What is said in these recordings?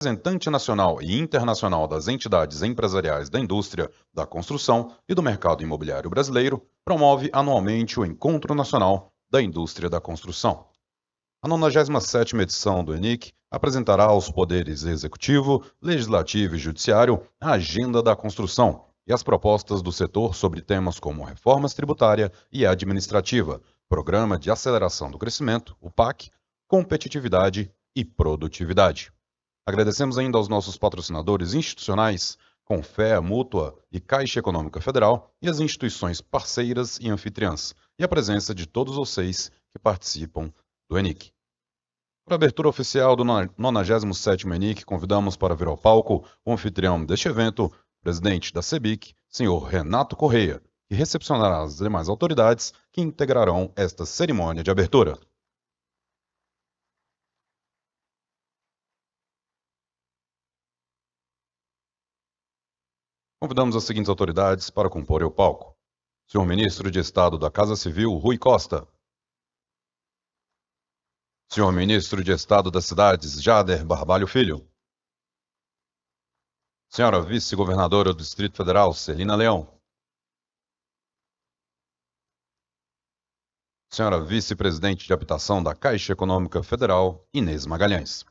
Representante nacional e internacional das entidades empresariais da indústria, da construção e do mercado imobiliário brasileiro, promove anualmente o Encontro Nacional da Indústria da Construção. A 97ª edição do ENIC apresentará aos poderes executivo, legislativo e judiciário a agenda da construção e as propostas do setor sobre temas como reformas tributária e administrativa, Programa de Aceleração do Crescimento, o PAC, competitividade e produtividade. Agradecemos ainda aos nossos patrocinadores institucionais, Confea Mútua e Caixa Econômica Federal, e as instituições parceiras e anfitriãs, e a presença de todos vocês que participam do ENIC. Para a abertura oficial do 97º ENIC, convidamos para vir ao palco o anfitrião deste evento, o presidente da CEBIC, senhor Renato Correia, que recepcionará as demais autoridades que integrarão esta cerimônia de abertura. Convidamos as seguintes autoridades para compor o palco. Senhor Ministro de Estado da Casa Civil, Rui Costa. Senhor Ministro de Estado das Cidades, Jader Barbalho Filho. Senhora Vice-Governadora do Distrito Federal, Celina Leão. Senhora Vice-Presidente de Habitação da Caixa Econômica Federal, Inês Magalhães.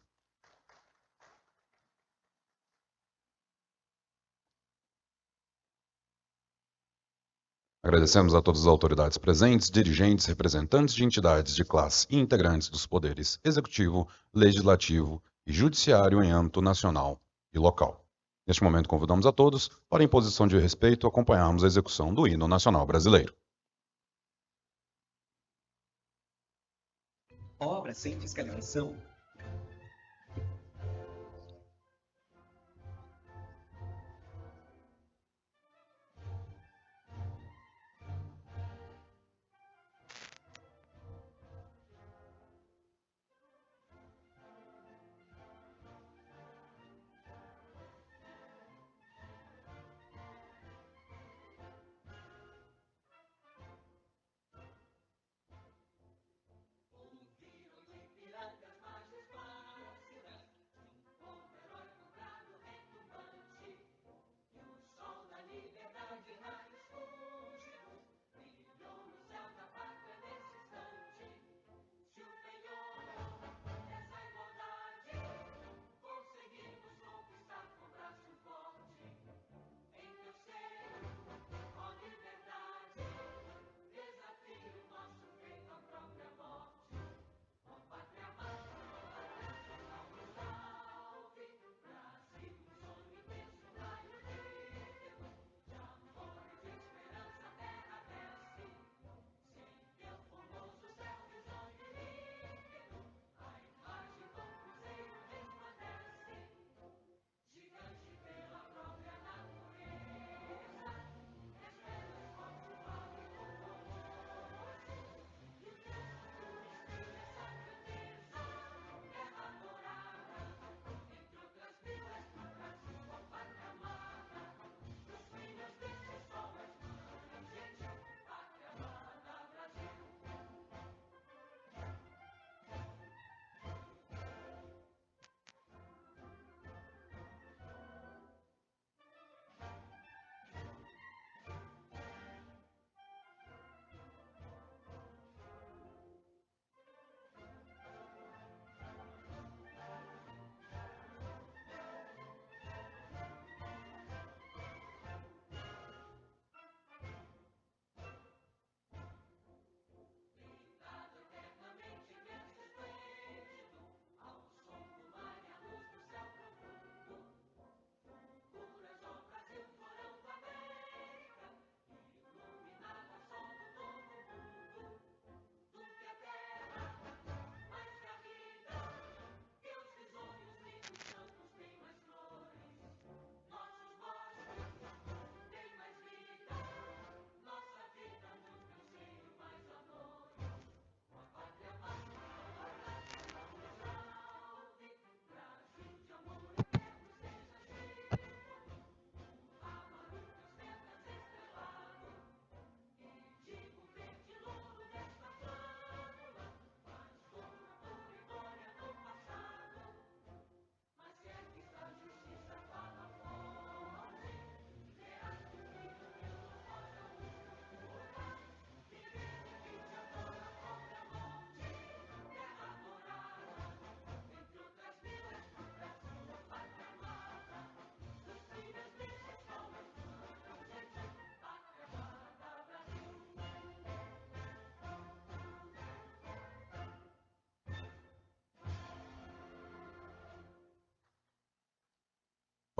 Agradecemos a todas as autoridades presentes, dirigentes, representantes de entidades de classe e integrantes dos poderes executivo, legislativo e judiciário em âmbito nacional e local. Neste momento, convidamos a todos para, em posição de respeito, acompanharmos a execução do hino nacional brasileiro. Obra sem fiscalização.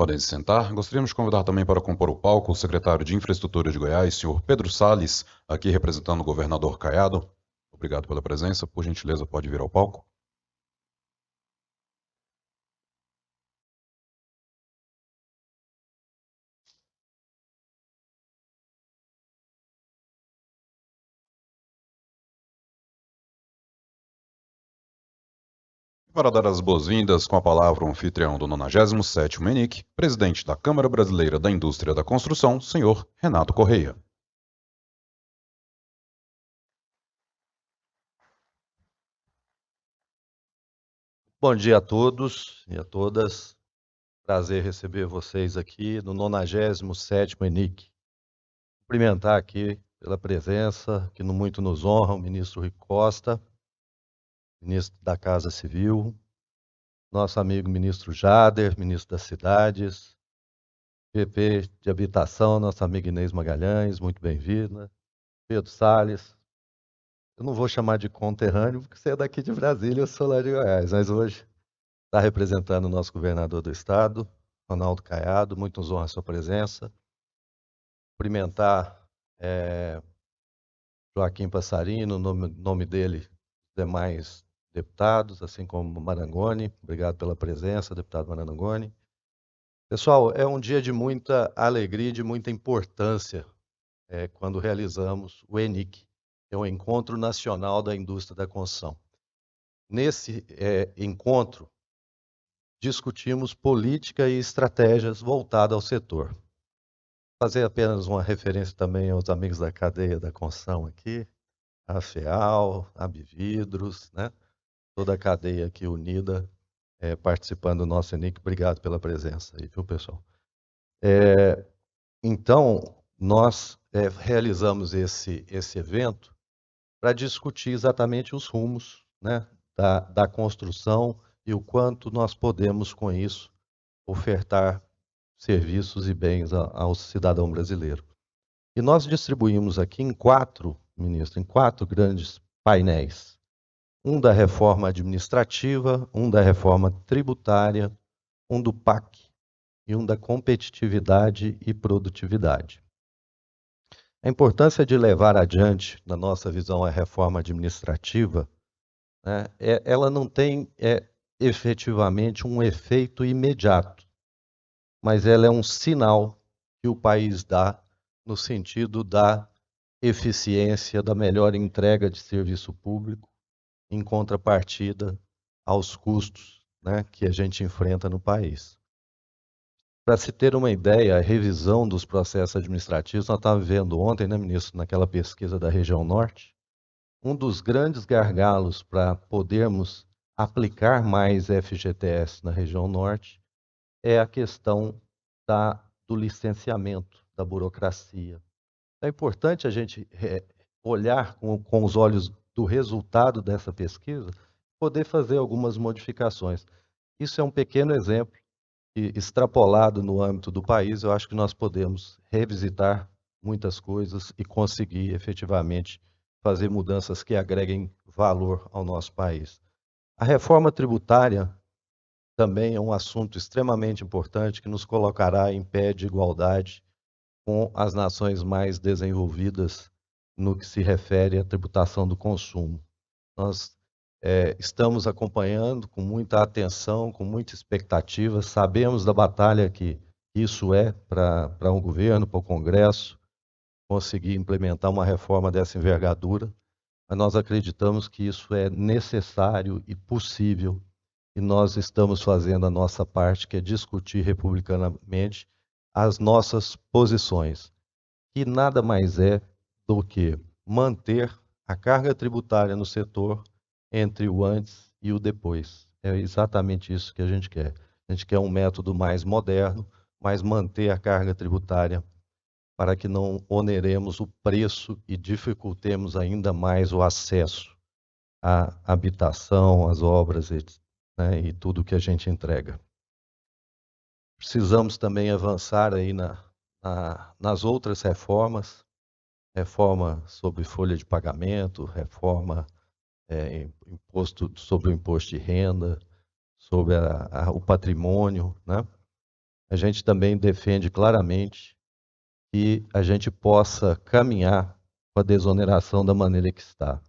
Podem se sentar. Gostaríamos de convidar também para compor o palco o secretário de Infraestrutura de Goiás, senhor Pedro Salles, aqui representando o governador Caiado. Obrigado pela presença. Por gentileza, pode vir ao palco. Para dar as boas-vindas, com a palavra o anfitrião do 97º ENIC, presidente da Câmara Brasileira da Indústria da Construção, senhor Renato Correia. Bom dia a todos e a todas. Prazer receber vocês aqui no 97º ENIC. Cumprimentar aqui pela presença, que muito nos honra, o ministro Rui Costa, ministro da Casa Civil, nosso amigo ministro Jader, ministro das Cidades, VP de Habitação, nossa amiga Inês Magalhães, muito bem-vinda, Pedro Salles. Eu não vou chamar de conterrâneo, porque você é daqui de Brasília, eu sou lá de Goiás, mas hoje está representando o nosso governador do estado, Ronaldo Caiado, muito nos honra a sua presença. Cumprimentar Joaquim Passarinho, no nome dele, demais deputados, assim como Marangoni. Obrigado pela presença, deputado Marangoni. Pessoal, é um dia de muita alegria e de muita importância quando realizamos o ENIC, que é o Encontro Nacional da Indústria da Construção. Nesse encontro, discutimos política e estratégias voltadas ao setor. Fazer apenas uma referência também aos amigos da cadeia da construção aqui, a FEAL, a Bividros, né? Toda a cadeia aqui unida participando do nosso ENIC. Obrigado pela presença aí, viu, pessoal? Então, nós realizamos esse evento para discutir exatamente os rumos, né, da construção e o quanto nós podemos, com isso, ofertar serviços e bens ao cidadão brasileiro. E nós distribuímos aqui em quatro grandes painéis. Um da reforma administrativa, um da reforma tributária, um do PAC e um da competitividade e produtividade. A importância de levar adiante, na nossa visão, a reforma administrativa, né, ela não tem efetivamente um efeito imediato, mas ela é um sinal que o país dá no sentido da eficiência, da melhor entrega de serviço público, em contrapartida aos custos, né, que a gente enfrenta no país. Para se ter uma ideia, a revisão dos processos administrativos, nós estávamos vendo ontem, né, ministro, naquela pesquisa da região norte, um dos grandes gargalos para podermos aplicar mais FGTS na região norte é a questão do licenciamento, da burocracia. É importante a gente olhar com os olhos do resultado dessa pesquisa, poder fazer algumas modificações. Isso é um pequeno exemplo que, extrapolado no âmbito do país, eu acho que nós podemos revisitar muitas coisas e conseguir efetivamente fazer mudanças que agreguem valor ao nosso país. A reforma tributária também é um assunto extremamente importante que nos colocará em pé de igualdade com as nações mais desenvolvidas no que se refere à tributação do consumo. Nós estamos acompanhando com muita atenção, com muita expectativa, sabemos da batalha que isso é para um governo, para o Congresso, conseguir implementar uma reforma dessa envergadura, mas nós acreditamos que isso é necessário e possível, e nós estamos fazendo a nossa parte, que é discutir republicanamente as nossas posições, que nada mais é do que manter a carga tributária no setor entre o antes e o depois. É exatamente isso que a gente quer. A gente quer um método mais moderno, mas manter a carga tributária para que não oneremos o preço e dificultemos ainda mais o acesso à habitação, às obras, né, e tudo que a gente entrega. Precisamos também avançar aí nas outras reformas, reforma sobre folha de pagamento, reforma sobre o imposto de renda, sobre o patrimônio, né? a gente também defende claramente que a gente possa caminhar com a desoneração da maneira que está.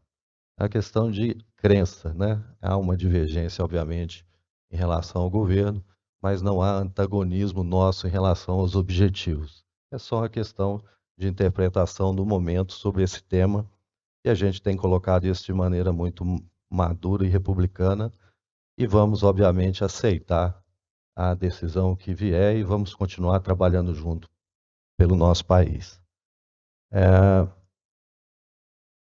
A questão de crença, né? Há uma divergência, obviamente, em relação ao governo, mas não há antagonismo nosso em relação aos objetivos. É só uma questão de interpretação do momento sobre esse tema, e a gente tem colocado isso de maneira muito madura e republicana, e vamos, obviamente, aceitar a decisão que vier e vamos continuar trabalhando junto pelo nosso país.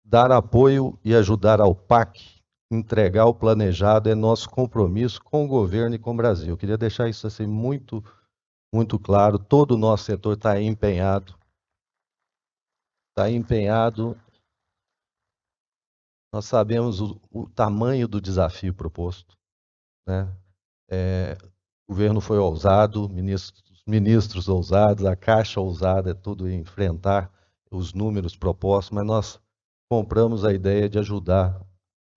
Dar apoio e ajudar ao PAC entregar o planejado é nosso compromisso com o governo e com o Brasil. Eu queria deixar isso assim muito claro. Todo o nosso setor está empenhado. Está empenhado. Nós sabemos o tamanho do desafio proposto, né? O governo foi ousado, ministros ousados, a Caixa ousada, é tudo em enfrentar os números propostos, mas nós compramos a ideia de ajudar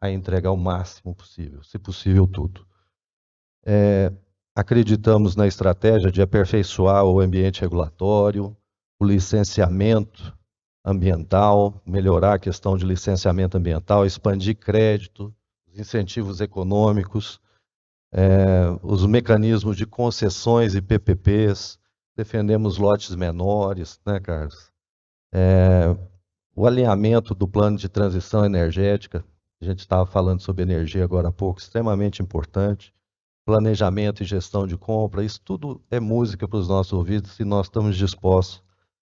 a entregar o máximo possível, se possível tudo. Acreditamos na estratégia de aperfeiçoar o ambiente regulatório, o licenciamento ambiental, melhorar a questão de licenciamento ambiental, expandir crédito, os incentivos econômicos, os mecanismos de concessões e PPPs, defendemos lotes menores, né, Carlos? O alinhamento do plano de transição energética, a gente estava falando sobre energia agora há pouco, extremamente importante. Planejamento e gestão de compra, isso tudo é música para os nossos ouvidos e nós estamos dispostos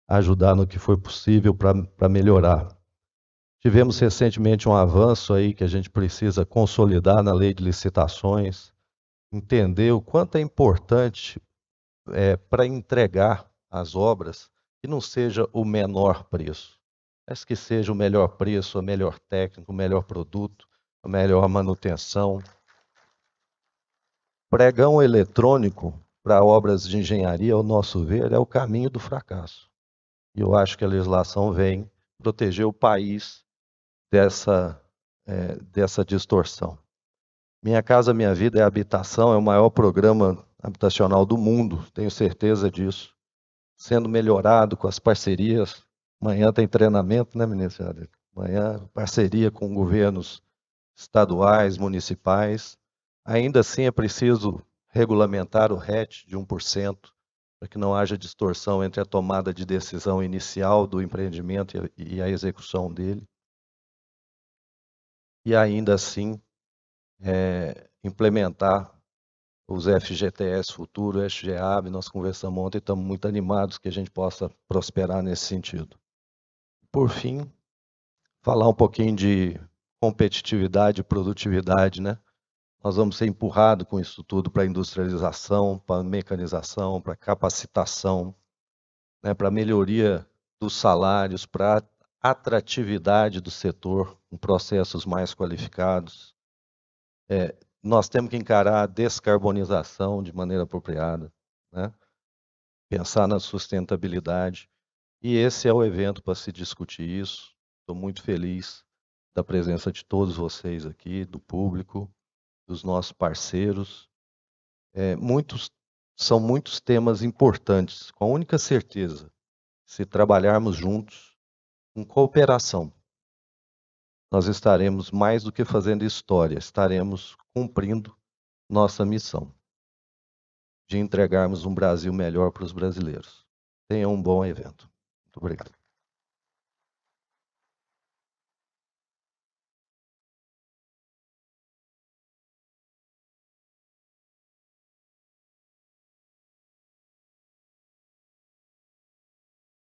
a ajudar no que for possível para melhorar. Tivemos recentemente um avanço aí que a gente precisa consolidar na lei de licitações, entender o quanto é importante para entregar as obras que não seja o menor preço, mas que seja o melhor preço, a melhor técnica, o melhor produto, a melhor manutenção. Pregão eletrônico para obras de engenharia, ao nosso ver, é o caminho do fracasso. E eu acho que a legislação vem proteger o país dessa distorção. Minha Casa Minha Vida é Habitação, é o maior programa habitacional do mundo, tenho certeza disso. Sendo melhorado com as parcerias. Amanhã tem treinamento, né, ministro? Amanhã, parceria com governos estaduais, municipais. Ainda assim, é preciso regulamentar o RET de 1%, para que não haja distorção entre a tomada de decisão inicial do empreendimento e a execução dele. E ainda assim, implementar os FGTS Futuro, FGEAB, nós conversamos ontem e estamos muito animados que a gente possa prosperar nesse sentido. Por fim, falar um pouquinho de competitividade e produtividade, né? Nós vamos ser empurrados com isso tudo para industrialização, para mecanização, para capacitação, né? Para melhoria dos salários, para atratividade do setor, com processos mais qualificados. Nós temos que encarar a descarbonização de maneira apropriada, né? Pensar na sustentabilidade. E esse é o evento para se discutir isso. Estou muito feliz da presença de todos vocês aqui, do público, dos nossos parceiros. São muitos temas importantes, com a única certeza, se trabalharmos juntos, com cooperação, nós estaremos mais do que fazendo história, estaremos cumprindo nossa missão de entregarmos um Brasil melhor para os brasileiros. Tenham um bom evento. Muito obrigado.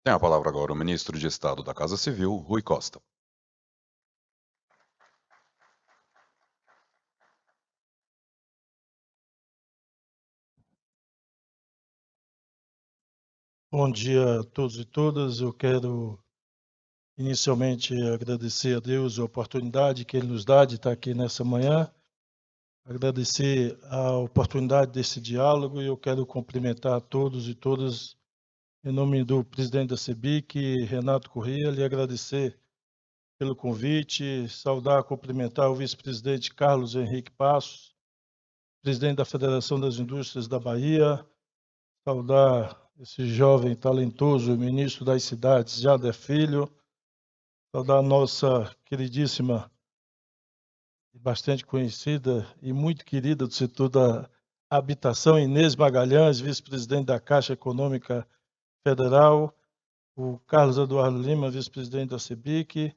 Tem a palavra agora o ministro de Estado da Casa Civil, Rui Costa. Bom dia a todos e todas. Eu quero inicialmente agradecer a Deus a oportunidade que Ele nos dá de estar aqui nessa manhã, agradecer a oportunidade desse diálogo e eu quero cumprimentar a todos e todas em nome do presidente da CEBIC, Renato Corrêa, lhe agradecer pelo convite, saudar, cumprimentar o vice-presidente Carlos Henrique Passos, presidente da Federação das Indústrias da Bahia, saudar esse jovem talentoso ministro das cidades, Jader Filho, saudar a nossa queridíssima e bastante conhecida e muito querida do setor da habitação, Inês Magalhães, vice-presidente da Caixa Econômica Federal, o Carlos Eduardo Lima, vice-presidente da CEBIC,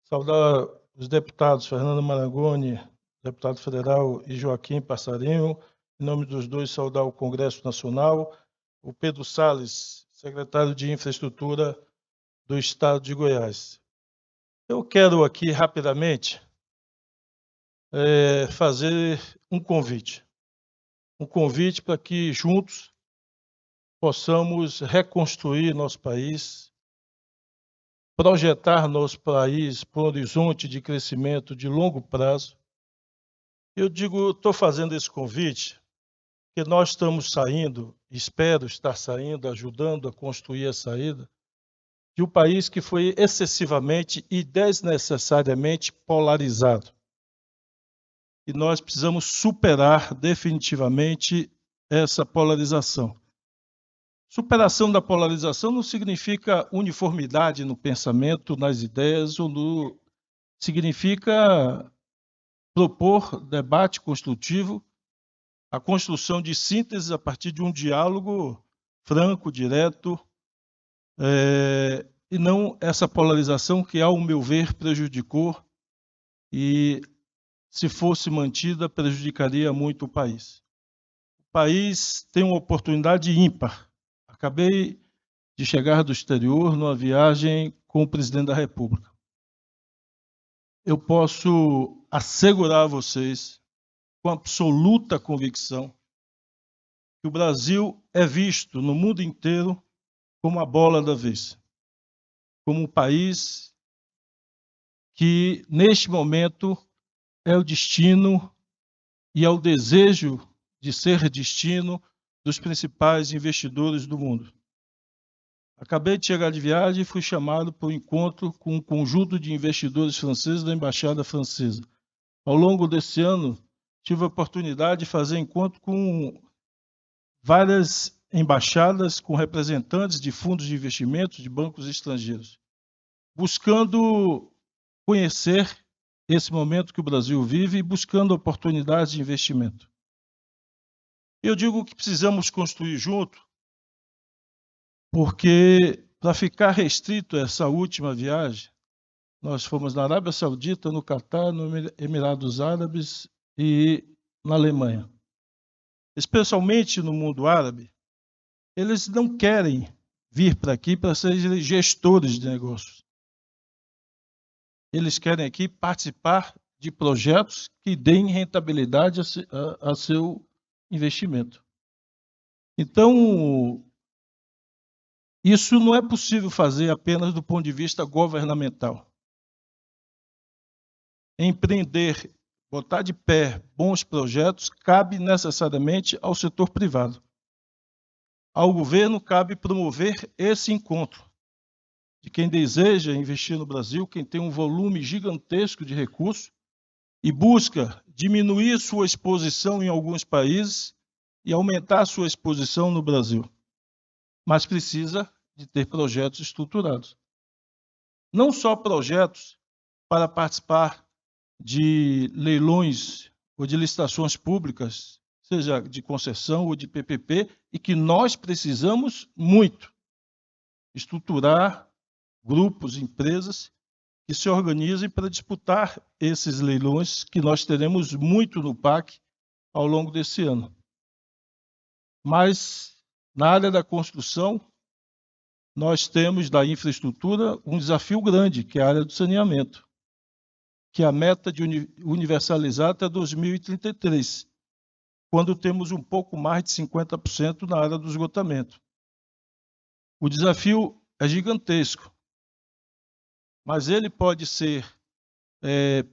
saudar os deputados Fernando Marangoni, deputado federal, e Joaquim Passarinho, em nome dos dois, saudar o Congresso Nacional, o Pedro Salles, secretário de Infraestrutura do Estado de Goiás. Eu quero aqui, rapidamente, fazer um convite para que juntos possamos reconstruir nosso país, projetar nosso país para um horizonte de crescimento de longo prazo. Eu estou fazendo esse convite porque nós estamos saindo, espero estar saindo, ajudando a construir a saída, de um país que foi excessivamente e desnecessariamente polarizado. E nós precisamos superar definitivamente essa polarização. Superação da polarização não significa uniformidade no pensamento, nas ideias, significa propor debate construtivo, a construção de síntese a partir de um diálogo franco, direto, e não essa polarização que, ao meu ver, prejudicou e, se fosse mantida, prejudicaria muito o país. O país tem uma oportunidade ímpar. Acabei de chegar do exterior numa viagem com o presidente da República. Eu posso assegurar a vocês, com absoluta convicção, que o Brasil é visto no mundo inteiro como a bola da vez, como um país que, neste momento, é o destino e é o desejo de ser destino dos principais investidores do mundo. Acabei de chegar de viagem e fui chamado para um encontro com um conjunto de investidores franceses da Embaixada Francesa. Ao longo desse ano, tive a oportunidade de fazer encontro com várias embaixadas, com representantes de fundos de investimentos, de bancos estrangeiros, buscando conhecer esse momento que o Brasil vive e buscando oportunidades de investimento. Eu digo que precisamos construir junto, porque, para ficar restrito a essa última viagem, nós fomos na Arábia Saudita, no Catar, nos Emirados Árabes e na Alemanha. Especialmente no mundo árabe, eles não querem vir para aqui para serem gestores de negócios. Eles querem aqui participar de projetos que deem rentabilidade a seu investimento. Então, isso não é possível fazer apenas do ponto de vista governamental. Empreender, botar de pé bons projetos, cabe necessariamente ao setor privado. Ao governo cabe promover esse encontro de quem deseja investir no Brasil, quem tem um volume gigantesco de recursos e busca diminuir sua exposição em alguns países e aumentar sua exposição no Brasil. Mas precisa de ter projetos estruturados. Não só projetos para participar de leilões ou de licitações públicas, seja de concessão ou de PPP, e que nós precisamos muito estruturar grupos, empresas que se organizem para disputar esses leilões, que nós teremos muito no PAC ao longo desse ano. Mas, na área da construção, nós temos, da infraestrutura, um desafio grande, que é a área do saneamento, que é a meta de universalizar até 2033, quando temos um pouco mais de 50% na área do esgotamento. O desafio é gigantesco, mas ele pode ser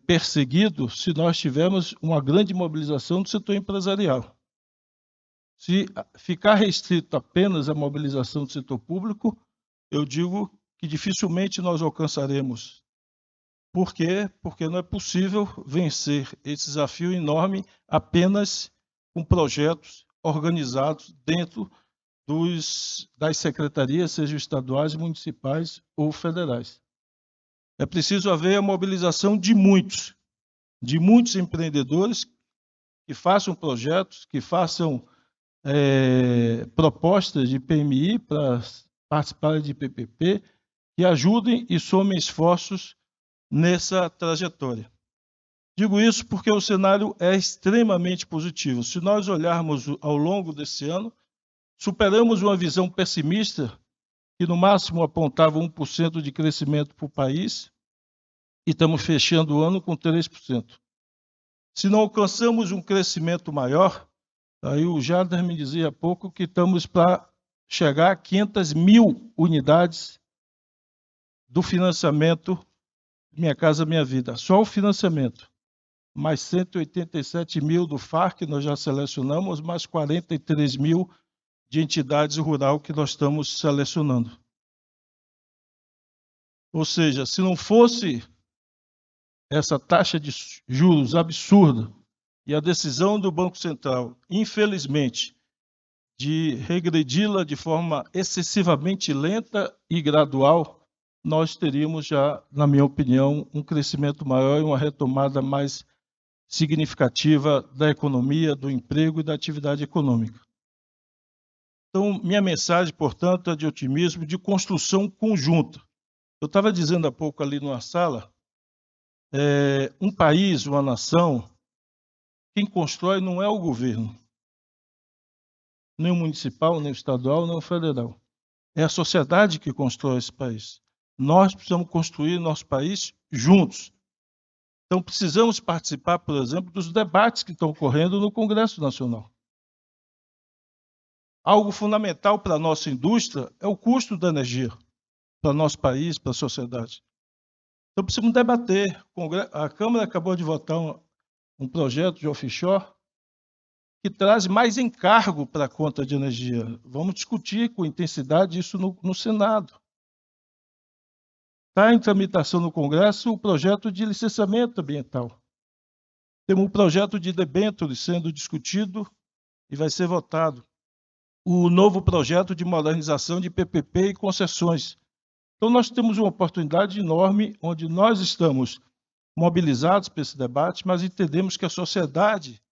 perseguido se nós tivermos uma grande mobilização do setor empresarial. Se ficar restrito apenas à mobilização do setor público, eu digo que dificilmente nós alcançaremos. Por quê? Porque não é possível vencer esse desafio enorme apenas com projetos organizados dentro das secretarias, sejam estaduais, municipais ou federais. É preciso haver a mobilização de muitos empreendedores que façam projetos, que façam propostas de PMI para participar de PPP, que ajudem e somem esforços nessa trajetória. Digo isso porque o cenário é extremamente positivo. Se nós olharmos ao longo desse ano, superamos uma visão pessimista, que no máximo apontava 1% de crescimento para o país, e estamos fechando o ano com 3%. Se não alcançamos um crescimento maior, aí o Jader me dizia há pouco que estamos para chegar a 500 mil unidades do financiamento Minha Casa Minha Vida. Só o financiamento. Mais 187 mil do FAR, que nós já selecionamos, mais 43 mil de entidades rural que nós estamos selecionando. Ou seja, se não fosse essa taxa de juros absurda e a decisão do Banco Central, infelizmente, de regredi-la de forma excessivamente lenta e gradual, nós teríamos já, na minha opinião, um crescimento maior e uma retomada mais significativa da economia, do emprego e da atividade econômica. Então, minha mensagem, portanto, é de otimismo, de construção conjunta. Eu estava dizendo há pouco ali numa sala, um país, uma nação, quem constrói não é o governo, nem o municipal, nem o estadual, nem o federal. É a sociedade que constrói esse país. Nós precisamos construir nosso país juntos. Então, precisamos participar, por exemplo, dos debates que estão ocorrendo no Congresso Nacional. Algo fundamental para a nossa indústria é o custo da energia, para o nosso país, para a sociedade. Então, precisamos debater. A Câmara acabou de votar um projeto de offshore que traz mais encargo para a conta de energia. Vamos discutir com intensidade isso no Senado. Está em tramitação no Congresso o projeto de licenciamento ambiental. Temos um projeto de debêntures sendo discutido e vai ser votado. O novo projeto de modernização de PPP e concessões. Então, nós temos uma oportunidade enorme onde nós estamos mobilizados para esse debate, mas entendemos que a sociedade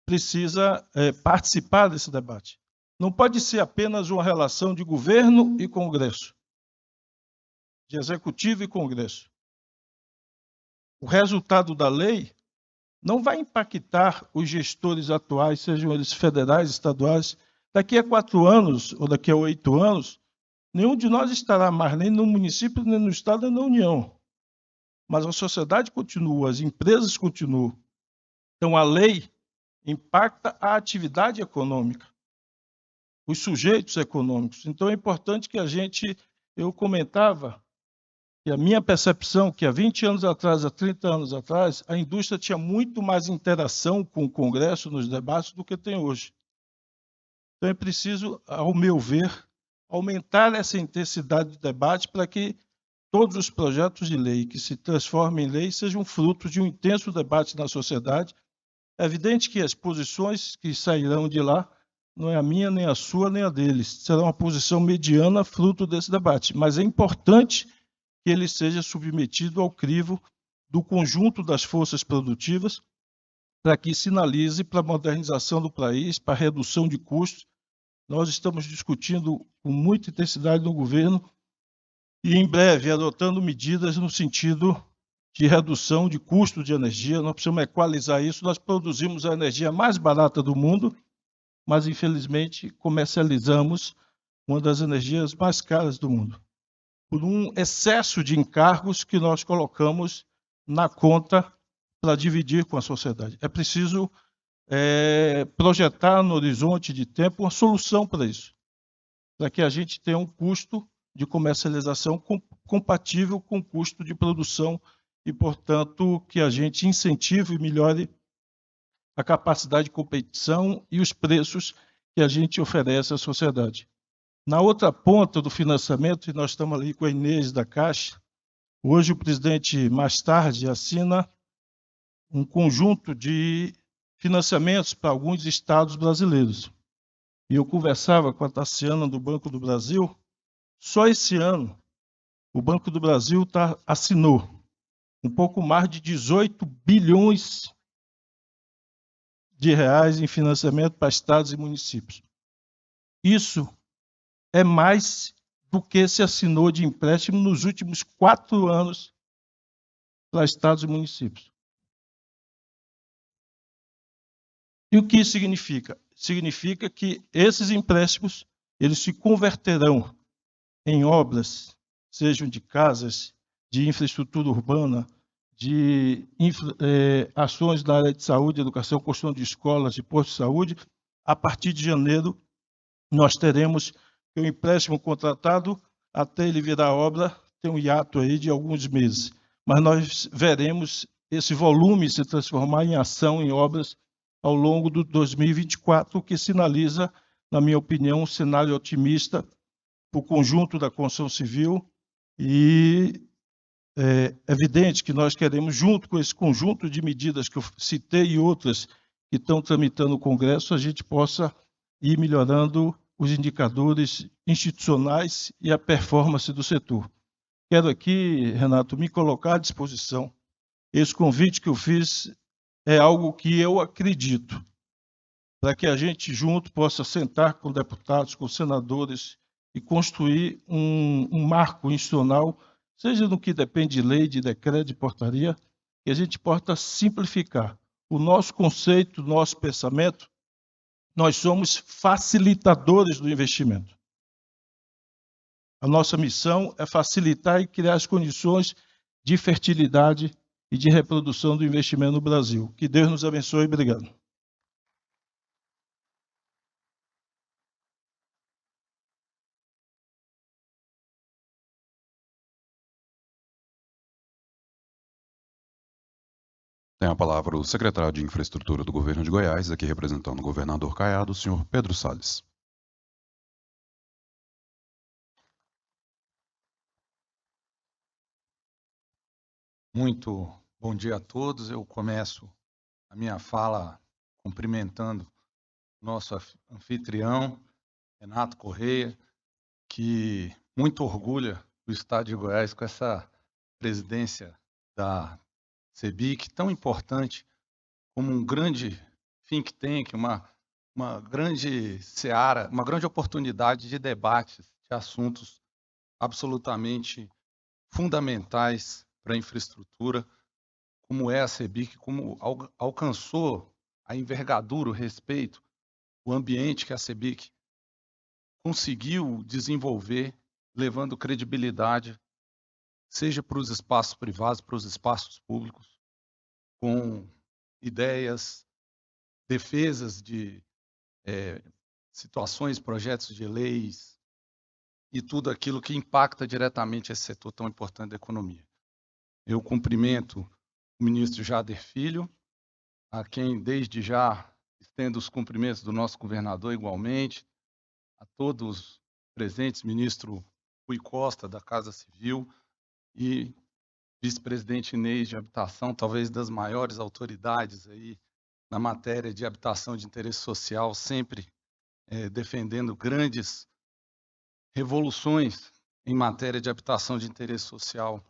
precisa participar desse debate. Não pode ser apenas uma relação de governo e Congresso, de executivo e Congresso. O resultado da lei não vai impactar os gestores atuais, sejam eles federais, estaduais. Daqui a 4 anos ou daqui a 8 anos, nenhum de nós estará mais nem no município, nem no estado, nem na União. Mas a sociedade continua, as empresas continuam. Então, a lei impacta a atividade econômica, os sujeitos econômicos. Então, é importante que eu comentava que a minha percepção que há 20 anos atrás, há 30 anos atrás, a indústria tinha muito mais interação com o Congresso nos debates do que tem hoje. Então, é preciso, ao meu ver, aumentar essa intensidade de debate para que todos os projetos de lei que se transformem em lei sejam frutos de um intenso debate na sociedade. É evidente que as posições que sairão de lá não é a minha, nem a sua, nem a deles. Será uma posição mediana fruto desse debate. Mas é importante que ele seja submetido ao crivo do conjunto das forças produtivas para que sinalize para a modernização do país, para a redução de custos. Nós estamos discutindo com muita intensidade no governo e, em breve, adotando medidas no sentido de redução de custo de energia. Nós precisamos equalizar isso. Nós produzimos a energia mais barata do mundo, mas, infelizmente, comercializamos uma das energias mais caras do mundo, por um excesso de encargos que nós colocamos na conta para dividir com a sociedade. É preciso projetar no horizonte de tempo uma solução para isso, para que a gente tenha um custo de comercialização compatível com o custo de produção e, portanto, que a gente incentive e melhore a capacidade de competição e os preços que a gente oferece à sociedade. Na outra ponta do financiamento, e nós estamos ali com a Inês da Caixa, hoje o presidente, mais tarde, assina um conjunto de financiamentos para alguns estados brasileiros. E eu conversava com a Tassiana do Banco do Brasil. Só esse ano, o Banco do Brasil assinou um pouco mais de 18 bilhões de reais em financiamento para estados e municípios. Isso é mais do que se assinou de empréstimo nos últimos 4 anos para estados e municípios. E o que isso significa? Significa que esses empréstimos eles se converterão em obras, sejam de casas, de infraestrutura urbana, de ações na área de saúde, educação, construção de escolas, de postos de saúde. A partir de janeiro, nós teremos o empréstimo contratado, até ele virar obra, tem um hiato aí de alguns meses. Mas nós veremos esse volume se transformar em ação, em obras, ao longo do 2024, o que sinaliza, na minha opinião, um cenário otimista para o conjunto da construção civil, e é evidente que nós queremos, junto com esse conjunto de medidas que eu citei e outras que estão tramitando no Congresso, a gente possa ir melhorando os indicadores institucionais e a performance do setor. Quero aqui, Renato, me colocar à disposição. Esse convite que eu fiz é algo que eu acredito, para que a gente junto possa sentar com deputados, com senadores e construir um marco institucional, seja no que depende de lei, de decreto, de portaria, que a gente possa simplificar o nosso conceito, o nosso pensamento. Nós somos facilitadores do investimento. A nossa missão é facilitar e criar as condições de fertilidade e de reprodução do investimento no Brasil. Que Deus nos abençoe. Obrigado. Tem a palavra o secretário de Infraestrutura do Governo de Goiás, aqui representando o governador Caiado, o senhor Pedro Salles. Muito bom dia a todos. Eu começo a minha fala cumprimentando nosso anfitrião, Renato Correia, que muito orgulha do Estado de Goiás com essa presidência da CEBIC, tão importante como um grande think tank, uma grande seara, uma grande oportunidade de debates de assuntos absolutamente fundamentais para a infraestrutura, como é a CEBIC, como alcançou a envergadura, o respeito, o ambiente que a CEBIC conseguiu desenvolver, levando credibilidade, seja para os espaços privados, para os espaços públicos, com ideias, defesas de situações, projetos de leis e tudo aquilo que impacta diretamente esse setor tão importante da economia. Eu cumprimento o ministro Jader Filho, a quem desde já estendo os cumprimentos do nosso governador igualmente, a todos presentes, ministro Rui Costa, da Casa Civil, e vice-presidente Inês de Habitação, talvez das maiores autoridades aí na matéria de habitação de interesse social, sempre defendendo grandes revoluções em matéria de habitação de interesse social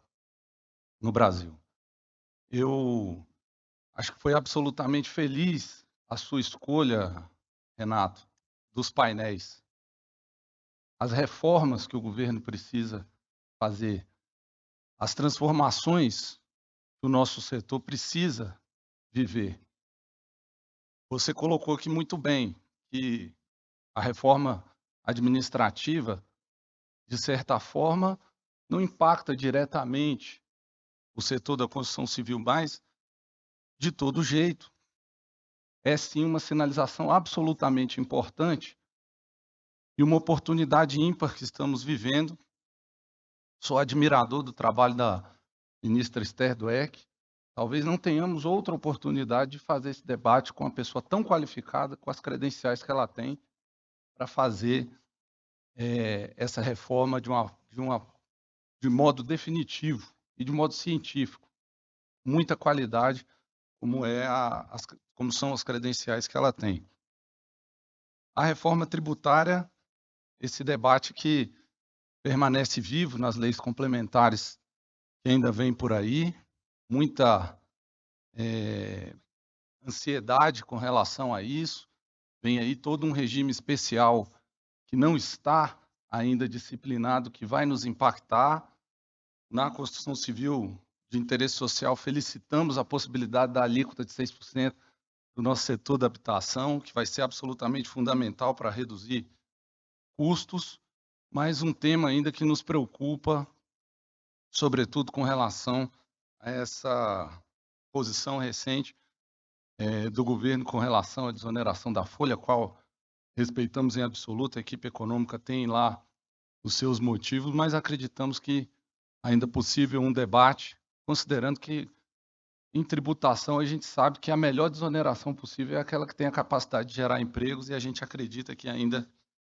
no Brasil. Eu acho que foi absolutamente feliz a sua escolha, Renato, dos painéis. As reformas que o governo precisa fazer, as transformações que o nosso setor precisa viver. Você colocou aqui muito bem que a reforma administrativa, de certa forma, não impacta diretamente o setor da construção civil, mas, de todo jeito, é sim uma sinalização absolutamente importante e uma oportunidade ímpar que estamos vivendo. Sou admirador do trabalho da ministra Esther Dweck. Talvez não tenhamos outra oportunidade de fazer esse debate com uma pessoa tão qualificada, com as credenciais que ela tem, para fazer essa reforma de modo definitivo e de modo científico, muita qualidade, como são as credenciais que ela tem. a reforma tributária, esse debate que permanece vivo nas leis complementares que ainda vem por aí, muita ansiedade com relação a isso, vem aí todo um regime especial que não está ainda disciplinado, que vai nos impactar. Na construção civil de interesse social, felicitamos a possibilidade da alíquota de 6% do nosso setor da habitação, que vai ser absolutamente fundamental para reduzir custos, mas um tema ainda que nos preocupa, sobretudo com relação a essa posição recente do governo com relação à desoneração da folha, qual respeitamos em absoluto, a equipe econômica tem lá os seus motivos, mas acreditamos que ainda é possível um debate, considerando que em tributação a gente sabe que a melhor desoneração possível é aquela que tem a capacidade de gerar empregos e a gente acredita que ainda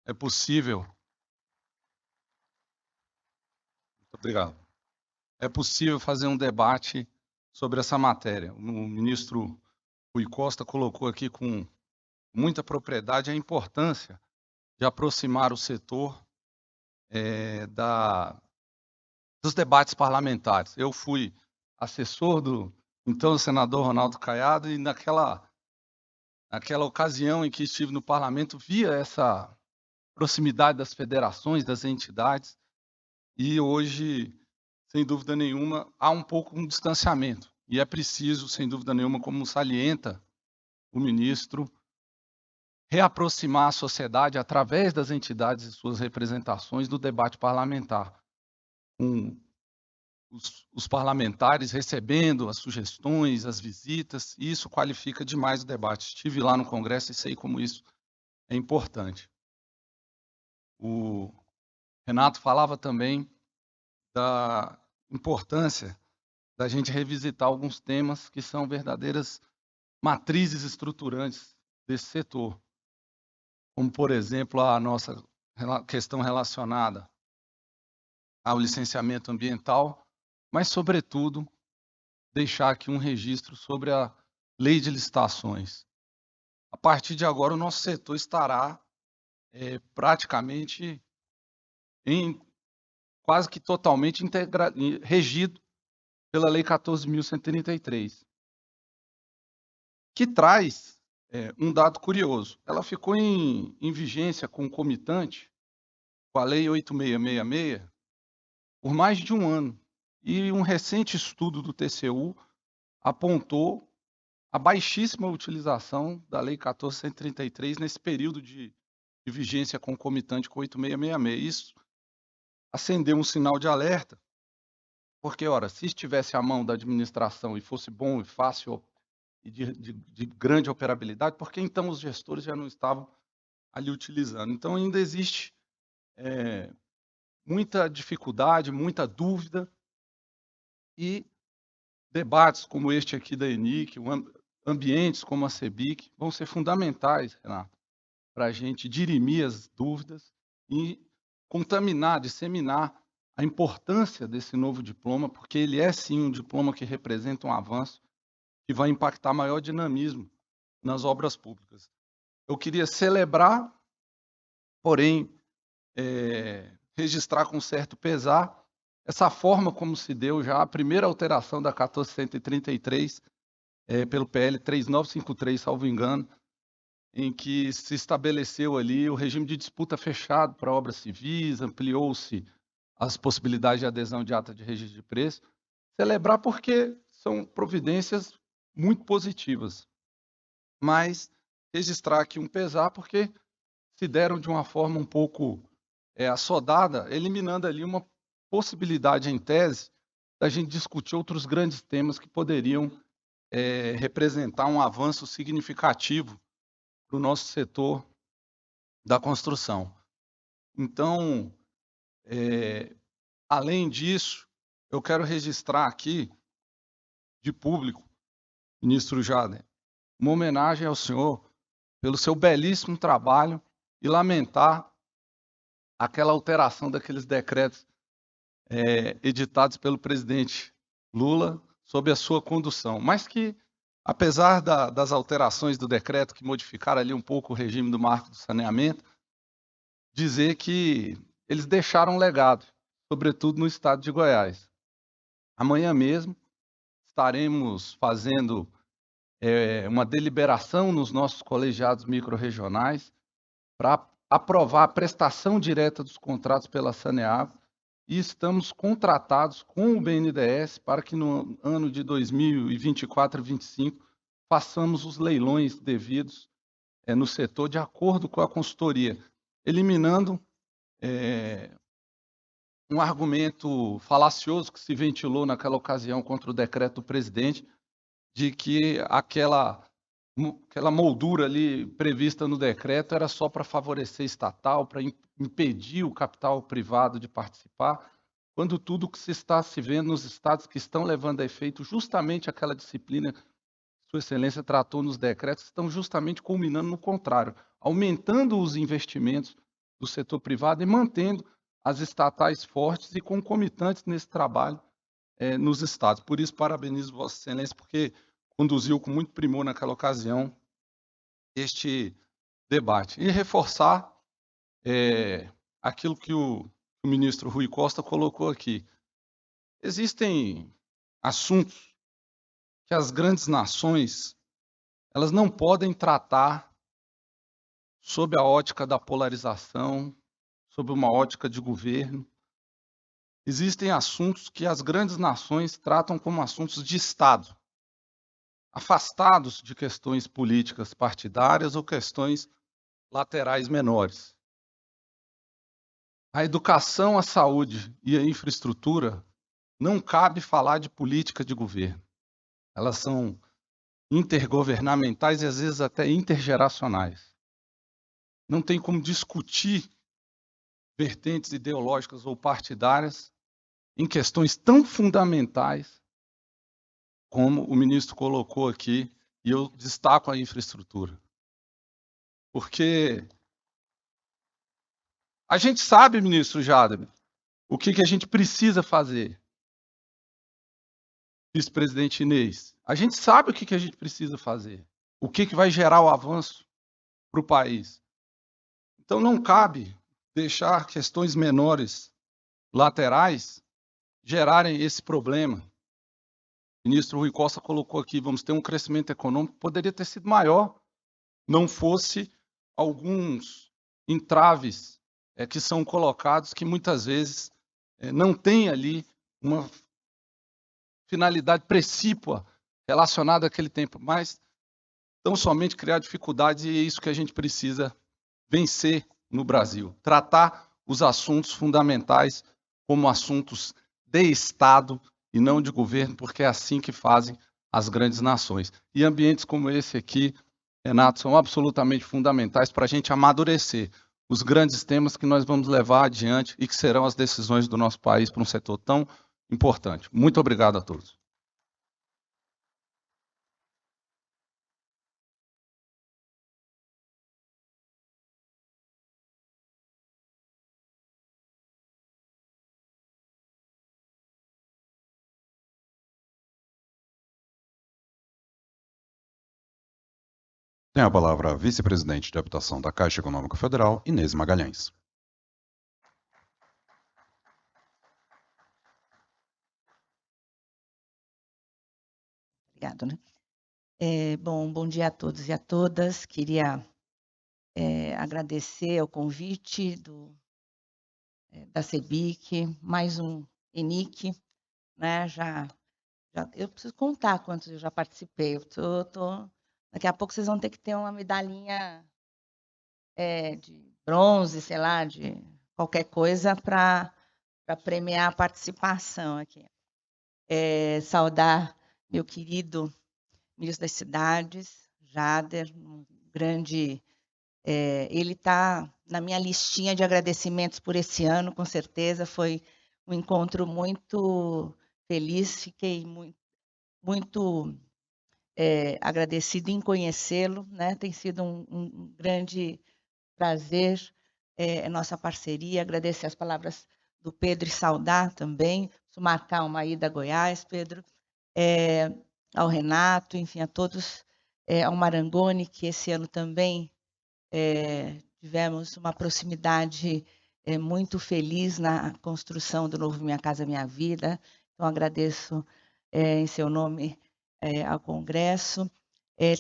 é possível. Muito obrigado. É possível fazer um debate sobre essa matéria. O ministro Rui Costa colocou aqui com muita propriedade a importância de aproximar o setor dos debates parlamentares. Eu fui assessor do então senador Ronaldo Caiado e naquela ocasião em que estive no parlamento via essa proximidade das federações, das entidades, e hoje, sem dúvida nenhuma, há um pouco um distanciamento. E é preciso, sem dúvida nenhuma, como salienta o ministro, reaproximar a sociedade através das entidades e suas representações do debate parlamentar, com os parlamentares recebendo as sugestões, as visitas, e isso qualifica demais o debate. Estive lá no Congresso e sei como isso é importante. O Renato falava também da importância da gente revisitar alguns temas que são verdadeiras matrizes estruturantes desse setor, como, por exemplo, a nossa questão relacionada ao licenciamento ambiental, mas, sobretudo, deixar aqui um registro sobre a lei de licitações. A partir de agora, o nosso setor estará praticamente quase que totalmente regido pela Lei 14.133, que traz um dado curioso. Ela ficou em vigência concomitante com a Lei 8.666 por mais de um ano. E um recente estudo do TCU apontou a baixíssima utilização da Lei 14.133 nesse período de vigência concomitante com 8.666. Isso acendeu um sinal de alerta, porque, ora, se estivesse à mão da administração e fosse bom e fácil e de grande operabilidade, por que então os gestores já não estavam ali utilizando? Então, ainda existe muita dificuldade, muita dúvida, e debates como este aqui da ENIC, ambientes como a CEBIC, vão ser fundamentais, Renato, para a gente dirimir as dúvidas e contaminar, disseminar a importância desse novo diploma, porque ele é sim um diploma que representa um avanço que vai impactar maior dinamismo nas obras públicas. Eu queria celebrar, porém, registrar com certo pesar essa forma como se deu já a primeira alteração da 14.133 pelo PL 3953, salvo engano, em que se estabeleceu ali o regime de disputa fechado para obras civis, ampliou-se as possibilidades de adesão de ata de registro de preço. Celebrar porque são providências muito positivas, mas registrar aqui um pesar porque se deram de uma forma um pouco assodada, eliminando ali uma possibilidade em tese da gente discutir outros grandes temas que poderiam representar um avanço significativo para o nosso setor da construção. Então, além disso, eu quero registrar aqui, de público, ministro Jader, uma homenagem ao senhor pelo seu belíssimo trabalho e lamentar aquela alteração daqueles decretos editados pelo presidente Lula sob a sua condução, mas que apesar das alterações do decreto que modificaram ali um pouco o regime do marco do saneamento, dizer que eles deixaram um legado, sobretudo no estado de Goiás. Amanhã mesmo estaremos fazendo uma deliberação nos nossos colegiados microrregionais para aprovar a prestação direta dos contratos pela Saneago e estamos contratados com o BNDES para que no ano de 2024 e 2025 façamos os leilões devidos no setor de acordo com a consultoria, eliminando um argumento falacioso que se ventilou naquela ocasião contra o decreto do presidente, de que aquela moldura ali prevista no decreto era só para favorecer estatal, para impedir o capital privado de participar, quando tudo que se está se vendo nos estados que estão levando a efeito justamente aquela disciplina que Sua Excelência tratou nos decretos, estão justamente culminando no contrário, aumentando os investimentos do setor privado e mantendo as estatais fortes e concomitantes nesse trabalho nos estados. Por isso, parabenizo Vossa Excelência, porque conduziu com muito primor naquela ocasião este debate. E reforçar aquilo que o ministro Rui Costa colocou aqui. Existem assuntos que as grandes nações elas não podem tratar sob a ótica da polarização, sob uma ótica de governo. Existem assuntos que as grandes nações tratam como assuntos de Estado, afastados de questões políticas partidárias ou questões laterais menores. A educação, a saúde e a infraestrutura não cabe falar de política de governo. Elas são intergovernamentais e às vezes até intergeracionais. Não tem como discutir vertentes ideológicas ou partidárias em questões tão fundamentais como o ministro colocou aqui, e eu destaco a infraestrutura. Porque a gente sabe, ministro Jader, o que a gente precisa fazer. Vice-presidente Inês, a gente sabe o que a gente precisa fazer, o que vai gerar o avanço para o país. Então não cabe deixar questões menores, laterais, gerarem esse problema. O ministro Rui Costa colocou aqui, vamos ter um crescimento econômico que poderia ter sido maior, não fosse alguns entraves que são colocados que muitas vezes não tem ali uma finalidade precípua relacionada àquele tempo, mas tão somente criar dificuldades, e é isso que a gente precisa vencer no Brasil. Tratar os assuntos fundamentais como assuntos de Estado e não de governo, porque é assim que fazem as grandes nações. E ambientes como esse aqui, Renato, são absolutamente fundamentais para a gente amadurecer os grandes temas que nós vamos levar adiante e que serão as decisões do nosso país para um setor tão importante. Muito obrigado a todos. Tem a palavra a vice-presidente de habitação da Caixa Econômica Federal, Inês Magalhães. Obrigado, né? Bom dia a todos e a todas. Queria agradecer o convite da CEBIC, mais um ENIC, né? Eu preciso contar quantos eu já participei. Daqui a pouco vocês vão ter que ter uma medalhinha de bronze, sei lá, de qualquer coisa para premiar a participação aqui. Saudar meu querido ministro das Cidades, Jader, um grande... ele está na minha listinha de agradecimentos por esse ano, com certeza. Foi um encontro muito feliz, fiquei muito agradecida em conhecê-lo, né? Tem sido um grande prazer a nossa parceria. Agradecer as palavras do Pedro e saudar também. Preciso marcar uma ida a Goiás, Pedro. ao Renato, enfim, a todos, ao Marangoni, que esse ano também tivemos uma proximidade muito feliz na construção do novo Minha Casa Minha Vida. Então, agradeço em seu nome ao Congresso.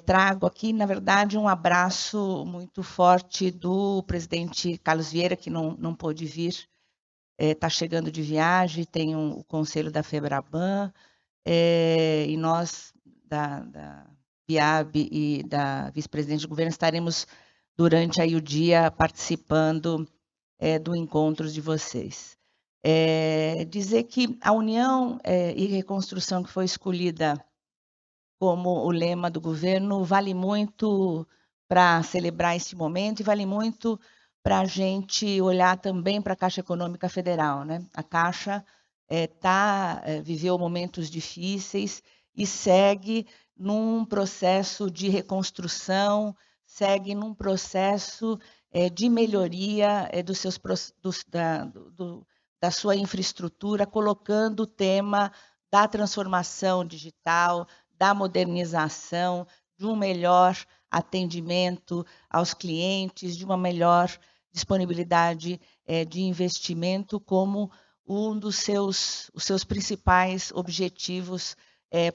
Trago aqui, na verdade, um abraço muito forte do presidente Carlos Vieira, que não pôde vir, está chegando de viagem, tem o conselho da FEBRABAN, e nós, da FIAB e da vice-presidente do governo, estaremos durante aí o dia participando do encontro de vocês. Dizer que a união e reconstrução que foi escolhida como o lema do governo vale muito para celebrar esse momento e vale muito para a gente olhar também para a Caixa Econômica Federal, né? A Caixa viveu momentos difíceis e segue num processo de reconstrução, segue num processo de melhoria da sua infraestrutura, colocando o tema da transformação digital, da modernização, de um melhor atendimento aos clientes, de uma melhor disponibilidade de investimento como um dos seus principais objetivos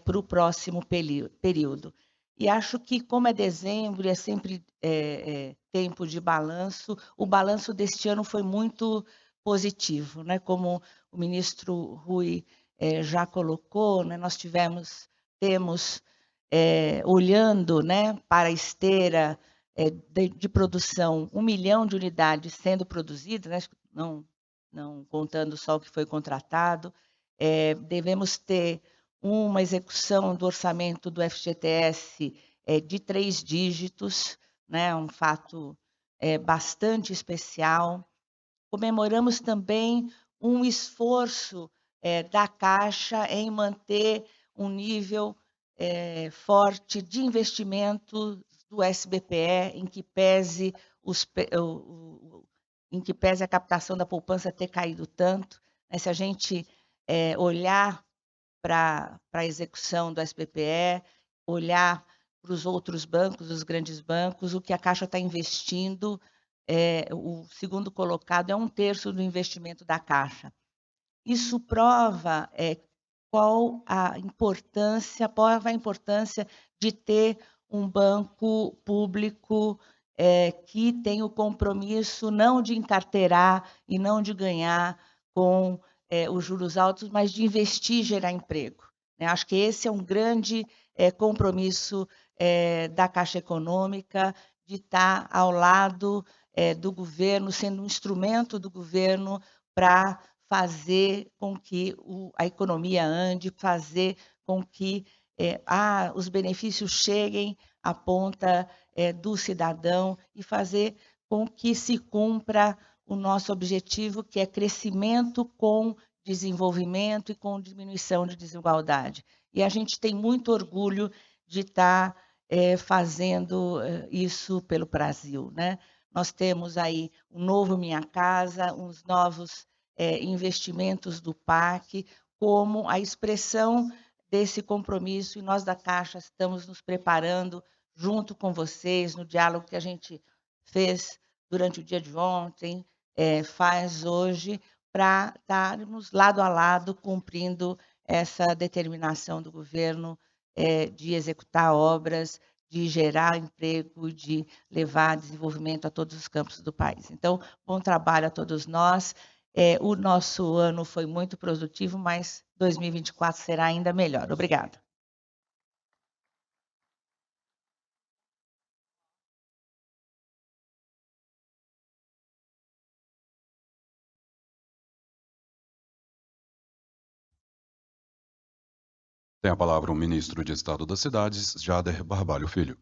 para o próximo período. E acho que, como é dezembro e é sempre tempo de balanço, o balanço deste ano foi muito positivo, né? Como o ministro Rui já colocou, né? Nós temos, olhando, né, para a esteira de produção, 1 milhão de unidades sendo produzidas, né? Não contando só o que foi contratado, devemos ter uma execução do orçamento do FGTS de 3 dígitos, né? Um fato bastante especial. Comemoramos também um esforço da Caixa em manter um nível forte de investimento do SBPE, em que pese a captação da poupança ter caído tanto. Se a gente olhar para a execução do SBPE, olhar para os outros bancos, os grandes bancos, o que a Caixa está investindo, o segundo colocado é 1/3 do investimento da Caixa. Isso prova qual a importância de ter um banco público que tem o compromisso não de encarteirar e não de ganhar com os juros altos, mas de investir e gerar emprego. Acho que esse é um grande compromisso da Caixa Econômica, de estar ao lado do governo, sendo um instrumento do governo para fazer com que a economia ande, fazer com que os benefícios cheguem à ponta do cidadão e fazer com que se cumpra o nosso objetivo, que é crescimento com desenvolvimento e com diminuição de desigualdade. E a gente tem muito orgulho de estar fazendo isso pelo Brasil, né? Nós temos aí um novo Minha Casa, uns novos investimentos do PAC, como a expressão desse compromisso, e nós da Caixa estamos nos preparando junto com vocês, no diálogo que a gente fez durante o dia de ontem, faz hoje, para estarmos lado a lado cumprindo essa determinação do governo de executar obras, de gerar emprego, de levar desenvolvimento a todos os campos do país. Então, bom trabalho a todos nós. O nosso ano foi muito produtivo, mas 2024 será ainda melhor. Obrigada. Tem a palavra o ministro de Estado das Cidades, Jader Barbalho Filho.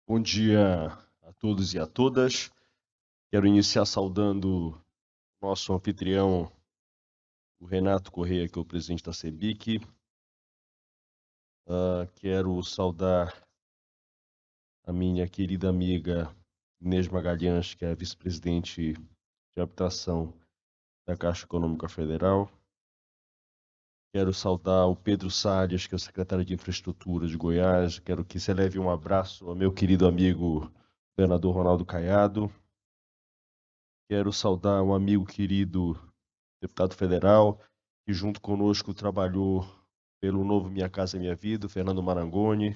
Bom dia a todos e a todas. Quero iniciar saudando nosso anfitrião, o Renato Correia, que é o presidente da CEBIC, Quero saudar a minha querida amiga Inês Magalhães, que é a vice-presidente de habitação da Caixa Econômica Federal. Quero saudar o Pedro Salles, que é o secretário de Infraestrutura de Goiás. Quero que você leve um abraço ao meu querido amigo governador Ronaldo Caiado. Quero saudar um amigo querido, deputado federal, que junto conosco trabalhou pelo novo Minha Casa Minha Vida, o Fernando Marangoni.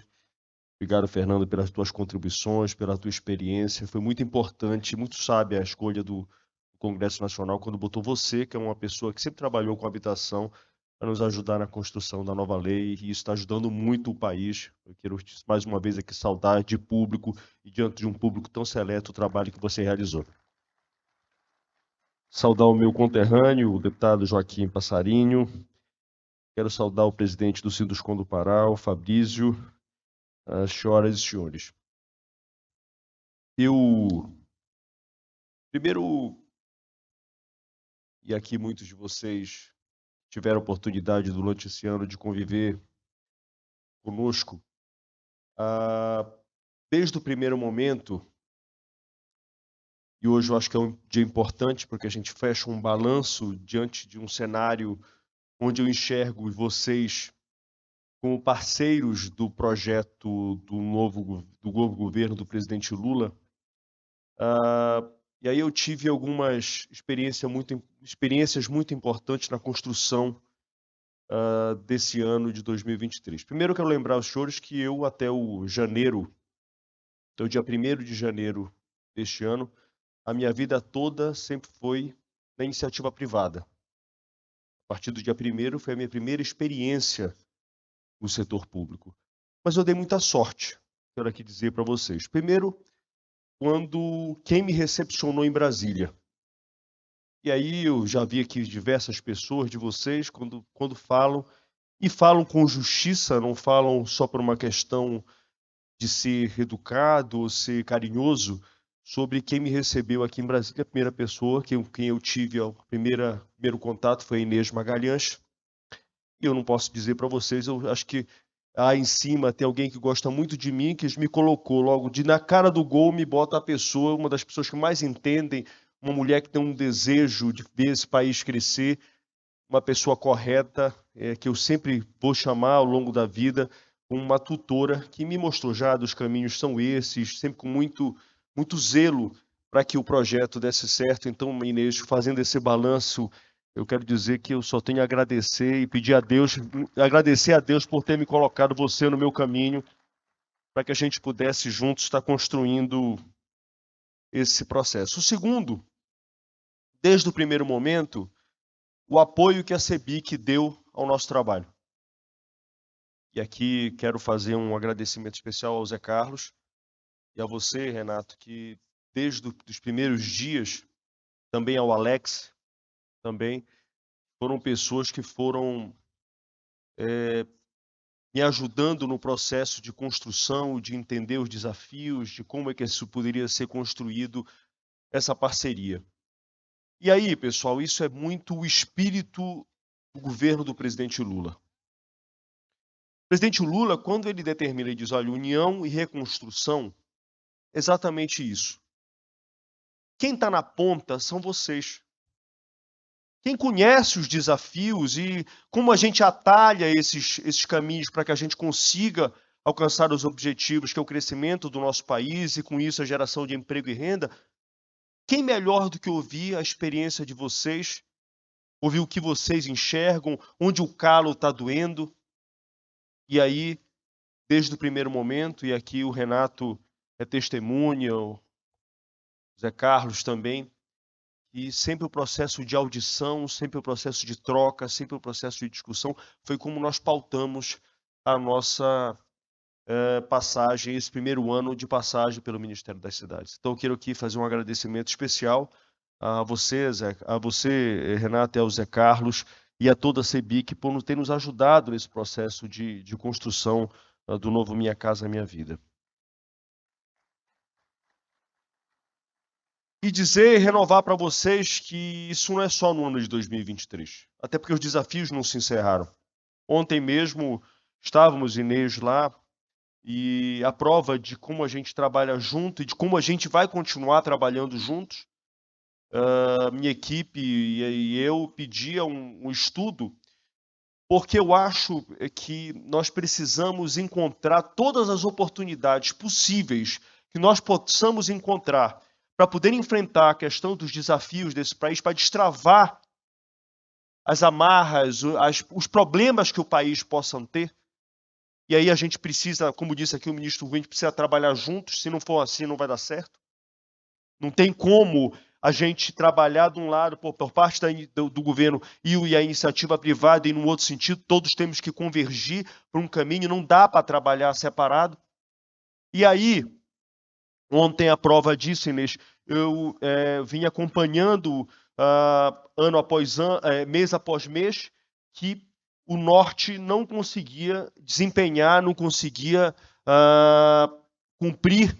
Obrigado, Fernando, pelas tuas contribuições, pela tua experiência. Foi muito importante, muito sábia a escolha do Congresso Nacional quando botou você, que é uma pessoa que sempre trabalhou com habitação, para nos ajudar na construção da nova lei, e isso está ajudando muito o país. Eu quero mais uma vez aqui saudar de público e diante de um público tão seleto o trabalho que você realizou. Saudar o meu conterrâneo, o deputado Joaquim Passarinho. Quero saudar o presidente do Sinduscom do Pará, o Fabrício. Senhoras e senhores, primeiro, e aqui muitos de vocês tiveram a oportunidade durante esse ano de conviver conosco, desde o primeiro momento, e hoje eu acho que é um dia importante porque a gente fecha um balanço diante de um cenário onde eu enxergo vocês como parceiros do projeto do novo governo do presidente Lula. E aí eu tive algumas experiências muito importantes na construção desse ano de 2023. Primeiro eu quero lembrar aos senhores que eu até o dia 1º de janeiro deste ano, a minha vida toda sempre foi na iniciativa privada. A partir do dia 1º foi a minha primeira experiência no setor público. Mas eu dei muita sorte, quero aqui dizer para vocês. Primeiro, quando quem me recepcionou em Brasília. E aí eu já vi aqui diversas pessoas de vocês, quando falam, e falam com justiça, não falam só por uma questão de ser educado ou ser carinhoso, sobre quem me recebeu aqui em Brasília. A primeira pessoa quem eu tive o primeiro contato foi a Inês Magalhães. E eu não posso dizer para vocês, eu acho que aí em cima tem alguém que gosta muito de mim, que me colocou logo na cara do gol, me bota a pessoa, uma das pessoas que mais entendem, uma mulher que tem um desejo de ver esse país crescer, uma pessoa correta, que eu sempre vou chamar ao longo da vida, uma tutora que me mostrou já dos caminhos são esses, sempre com muito zelo para que o projeto desse certo. Então, Inês, fazendo esse balanço, eu quero dizer que eu só tenho a agradecer e pedir a Deus, agradecer a Deus por ter me colocado você no meu caminho, para que a gente pudesse juntos estar construindo esse processo. O segundo, desde o primeiro momento, o apoio que a CEBIC deu ao nosso trabalho. E aqui quero fazer um agradecimento especial ao Zé Carlos e a você, Renato, que desde os primeiros dias, também ao Alex, também foram pessoas que foram me ajudando no processo de construção, de entender os desafios, de como é que isso poderia ser construído, essa parceria. E aí, pessoal, isso é muito o espírito do governo do presidente Lula. O presidente Lula, quando ele determina e diz, olha, união e reconstrução, exatamente isso. Quem está na ponta são vocês. Quem conhece os desafios e como a gente atalha esses caminhos para que a gente consiga alcançar os objetivos, que é o crescimento do nosso país e com isso a geração de emprego e renda, quem melhor do que ouvir a experiência de vocês, ouvir o que vocês enxergam, onde o calo está doendo. E aí, desde o primeiro momento, e aqui o Renato é testemunha, o Zé Carlos também, e sempre o processo de audição, sempre o processo de troca, sempre o processo de discussão, foi como nós pautamos a nossa passagem, esse primeiro ano de passagem pelo Ministério das Cidades. Então eu quero aqui fazer um agradecimento especial a você, Renato, e ao Zé Carlos, e a toda a CEBIC por ter nos ajudado nesse processo de construção do novo Minha Casa Minha Vida. E dizer e renovar para vocês que isso não é só no ano de 2023, até porque os desafios não se encerraram. Ontem mesmo estávamos, Inês, lá, e a prova de como a gente trabalha junto e de como a gente vai continuar trabalhando juntos, minha equipe e eu pedia um estudo, porque eu acho que nós precisamos encontrar todas as oportunidades possíveis que nós possamos encontrar para poder enfrentar a questão dos desafios desse país, para destravar as amarras, os problemas que o país possa ter. E aí a gente precisa, como disse aqui o ministro Rubem, a gente precisa trabalhar juntos, se não for assim não vai dar certo. Não tem como a gente trabalhar de um lado por parte do governo e a iniciativa privada e no outro sentido, todos temos que convergir para um caminho, não dá para trabalhar separado. E aí, ontem a prova disso, Inês, eu vim acompanhando ano após ano, mês após mês, que o Norte não conseguia desempenhar, não conseguia cumprir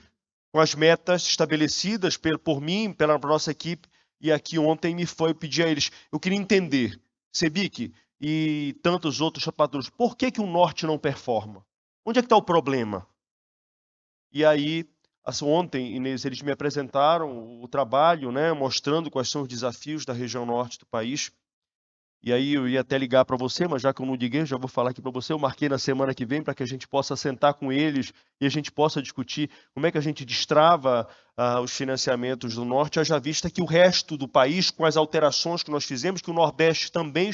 com as metas estabelecidas por mim, pela nossa equipe, e aqui ontem me foi pedir a eles, eu queria entender, Sebic e tantos outros patrões, por que o Norte não performa? Onde é que está o problema? E aí, ontem, Inês, eles me apresentaram o trabalho, né, mostrando quais são os desafios da região norte do país. E aí eu ia até ligar para você, mas já que eu não liguei, já vou falar aqui para você. Eu marquei na semana que vem para que a gente possa sentar com eles e a gente possa discutir como é que a gente destrava os financiamentos do Norte, haja vista que o resto do país, com as alterações que nós fizemos, que o Nordeste também